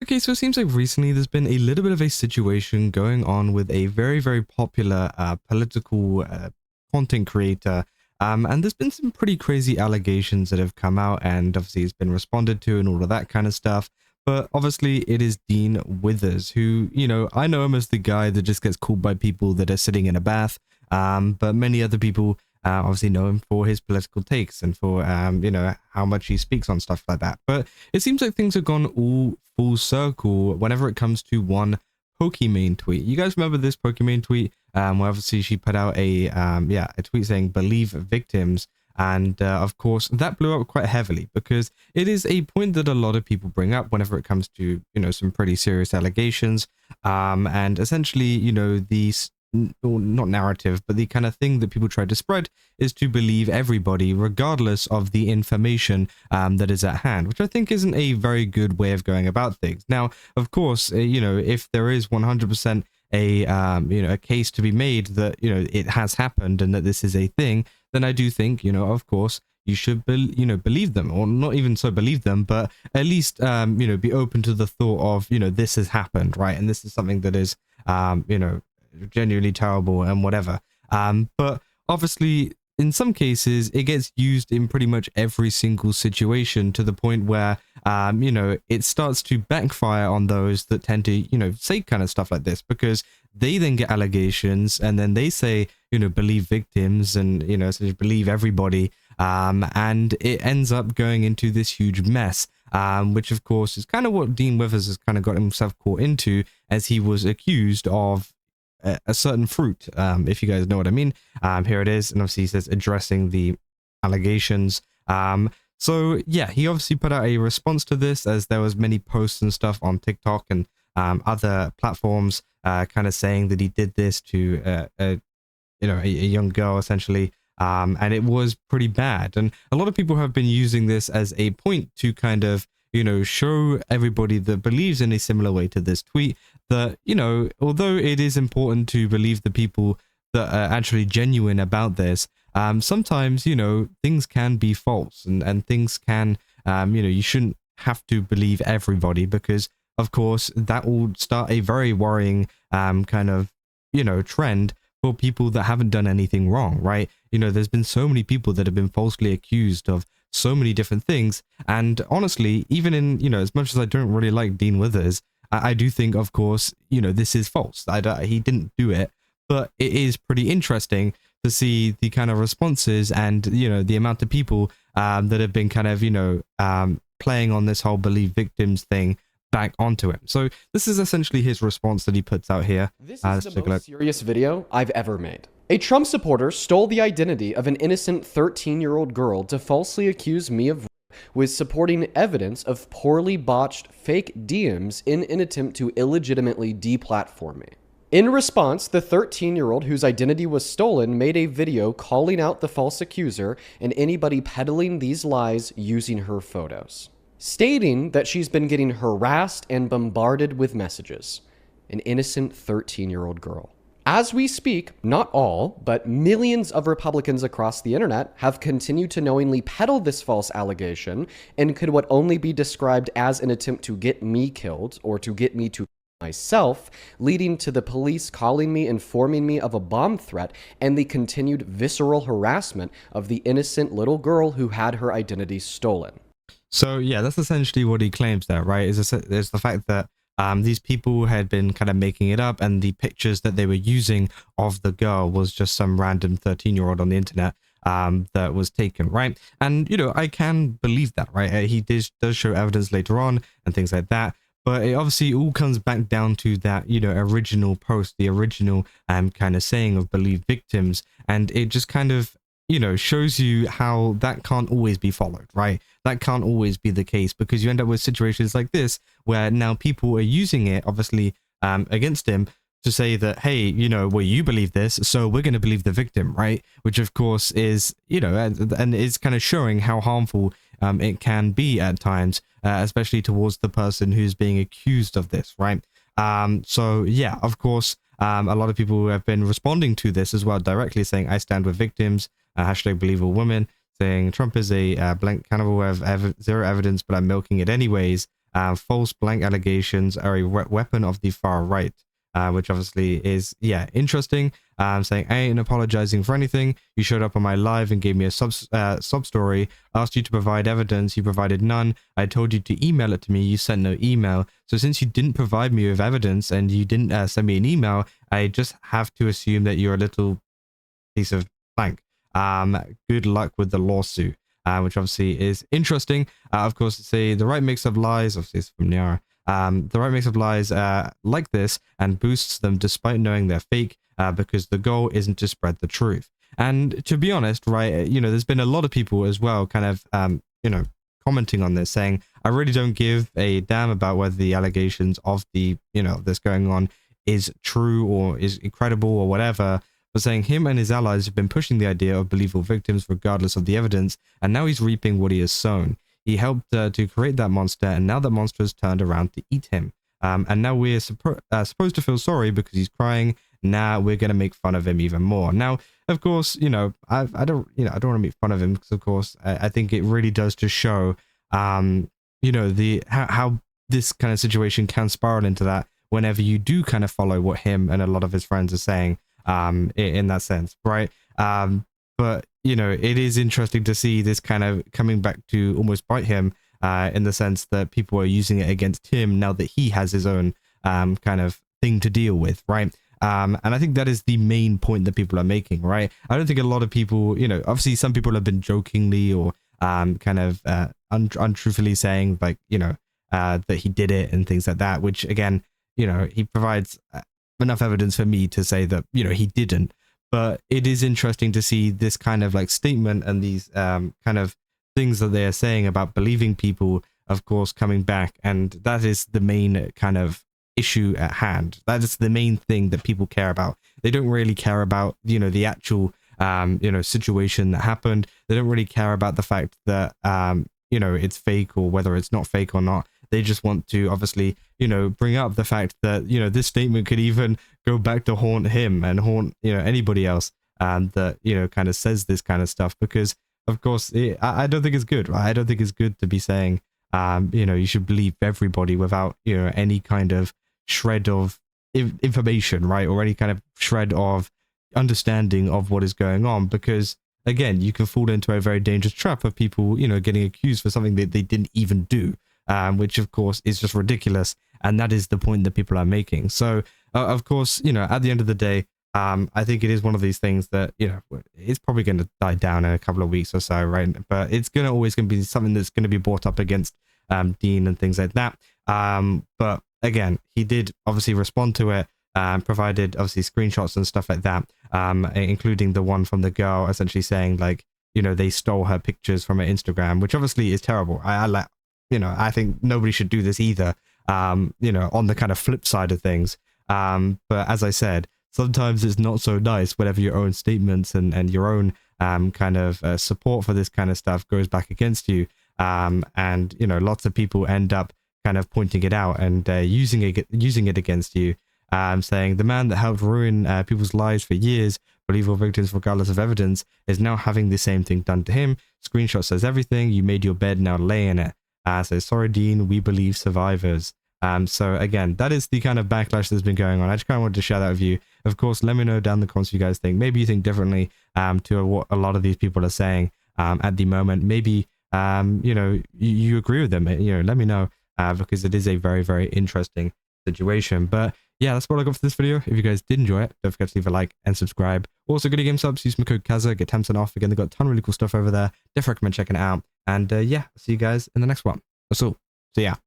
Okay, so it seems like recently there's been a little bit of a situation going on with a very, very popular political content creator. And there's been some pretty crazy allegations that have come out, and obviously it's been responded to and all of that kind of stuff. But obviously, it is Dean Withers, who, I know him as the guy that just gets called by people that are sitting in a bath. But many other people obviously know him for his political takes and for, how much he speaks on stuff like that. But it seems like things have gone all full circle whenever it comes to one Pokimane tweet. You guys remember this Pokimane tweet? Where obviously she put out a tweet saying "believe victims," and of course that blew up quite heavily because it is a point that a lot of people bring up whenever it comes to some pretty serious allegations, and essentially these or not narrative, but the kind of thing that people try to spread is to believe everybody, regardless of the information that is at hand, which I think isn't a very good way of going about things. Now, of course, if there is 100% a case to be made that it has happened and that this is a thing, then I do think of course you should believe them, or not even so believe them, but at least be open to the thought of this has happened, right? And this is something that is genuinely terrible and whatever. But obviously, in some cases, it gets used in pretty much every single situation to the point where, it starts to backfire on those that tend to, say kind of stuff like this because they then get allegations and then they say, believe victims and, so believe everybody. And it ends up going into this huge mess. Which of course is kind of what Dean Withers has kind of got himself caught into, as he was accused of a certain fruit, if you guys know what I mean. Here it is, and obviously he says addressing the allegations. So yeah, he obviously put out a response to this, as there was many posts and stuff on TikTok and other platforms, kind of saying that he did this to a young girl essentially. And it was pretty bad, and a lot of people have been using this as a point to kind of show everybody that believes in a similar way to this tweet that, although it is important to believe the people that are actually genuine about this, sometimes, things can be false and things can, you shouldn't have to believe everybody because, of course, that will start a very worrying kind of, trend for people that haven't done anything wrong, right? There's been so many people that have been falsely accused of so many different things. And honestly, even in, as much as I don't really like Dean Withers, I do think, of course, this is false. He didn't do it, but it is pretty interesting to see the kind of responses and, the amount of people that have been kind of, playing on this whole believe victims thing back onto him. So this is essentially his response that he puts out here. This is the most serious video I've ever made. A Trump supporter stole the identity of an innocent 13-year-old girl to falsely accuse me of with supporting evidence of poorly botched fake DMs in an attempt to illegitimately deplatform me. In response, the 13-year-old whose identity was stolen made a video calling out the false accuser and anybody peddling these lies using her photos, stating that she's been getting harassed and bombarded with messages. An innocent 13-year-old girl. As we speak, not all, but millions of Republicans across the internet have continued to knowingly peddle this false allegation and could what only be described as an attempt to get me killed or to get me to myself, leading to the police calling me, informing me of a bomb threat, and the continued visceral harassment of the innocent little girl who had her identity stolen. So yeah, that's essentially what he claims there, right? Is the fact that these people had been kind of making it up, and the pictures that they were using of the girl was just some random 13-year-old on the internet that was taken, right? And I can believe that, right? He does show evidence later on and things like that, but it obviously all comes back down to that original post, the original kind of saying of believe victims, and it just kind of shows you how that can't always be followed, right? That can't always be the case, because you end up with situations like this where now people are using it, obviously, against him to say that, hey, well, you believe this, so we're going to believe the victim, right? Which, of course, is, and is kind of showing how harmful it can be at times, especially towards the person who's being accused of this, right? So, yeah, of course, a lot of people have been responding to this as well, directly saying, I stand with victims, hashtag believe all women, saying Trump is a blank cannibal of zero evidence, but I'm milking it anyways. false blank allegations are a weapon of the far right. Which obviously is, yeah, interesting. Saying, I ain't apologizing for anything. You showed up on my live and gave me a sub story. Asked you to provide evidence. You provided none. I told you to email it to me. You sent no email. So since you didn't provide me with evidence and you didn't send me an email, I just have to assume that you're a little piece of blank. Good luck with the lawsuit, which obviously is interesting. Of course, say the right mix of lies, obviously it's from Niara. The right mix of lies like this and boosts them despite knowing they're fake, because the goal isn't to spread the truth. And to be honest, right, there's been a lot of people as well kind of, commenting on this, saying, I really don't give a damn about whether the allegations of the, this going on is true or is incredible or whatever, but saying him and his allies have been pushing the idea of believable victims regardless of the evidence, and now he's reaping what he has sown. He helped to create that monster, and now that monster has turned around to eat him. And now we're supposed to feel sorry because he's crying. Now we're going to make fun of him even more. Now, of course, I don't want to make fun of him because, of course, I think it really does just show, the how this kind of situation can spiral into that whenever you do kind of follow what him and a lot of his friends are saying, in that sense, right? But, it is interesting to see this kind of coming back to almost bite him, in the sense that people are using it against him now that he has his own kind of thing to deal with, right? And I think that is the main point that people are making, right? I don't think a lot of people, obviously some people have been jokingly or kind of untruthfully saying, like, that he did it and things like that, which again, he provides enough evidence for me to say that, he didn't. But it is interesting to see this kind of like statement and these kind of things that they are saying about believing people, of course, coming back. And that is the main kind of issue at hand. That is the main thing that people care about. They don't really care about, the actual, situation that happened. They don't really care about the fact that, it's fake or whether it's not fake or not. They just want to obviously, bring up the fact that, this statement could even go back to haunt him and haunt, anybody else that, kind of says this kind of stuff, because of course, I don't think it's good, right? I don't think it's good to be saying, you should believe everybody without, any kind of shred of information, right? Or any kind of shred of understanding of what is going on, because again, you can fall into a very dangerous trap of people, getting accused for something that they didn't even do. Which of course is just ridiculous, and that is the point that people are making. So of course, at the end of the day, I think it is one of these things that, it's probably going to die down in a couple of weeks or so, right? But it's always going to be something that's going to be brought up against Dean and things like that. But again, he did obviously respond to it, provided obviously screenshots and stuff like that, including the one from the girl essentially saying, like, they stole her pictures from her Instagram, which obviously is terrible. I think nobody should do this either, on the kind of flip side of things. But as I said, sometimes it's not so nice whenever your own statements and your own kind of support for this kind of stuff goes back against you. And, lots of people end up kind of pointing it out and using it against you, saying the man that helped ruin people's lives for years, believable victims regardless of evidence, is now having the same thing done to him. Screenshot says everything. You made your bed, now lay in it. So sorry, Dean, we believe survivors. So again, that is the kind of backlash that's been going on. I just kind of wanted to share that with you. Of course, let me know down in the comments what you guys think. Maybe you think differently to what a lot of these people are saying at the moment. Maybe you agree with them. Let me know, because it is a very, very interesting situation. But yeah, that's what I got for this video. If you guys did enjoy it, don't forget to leave a like and subscribe. Also, good game subs, use my code Kaza, get 10% off. Again, they've got a ton of really cool stuff over there. Definitely recommend checking it out. And yeah, I'll see you guys in the next one. That's all. See ya.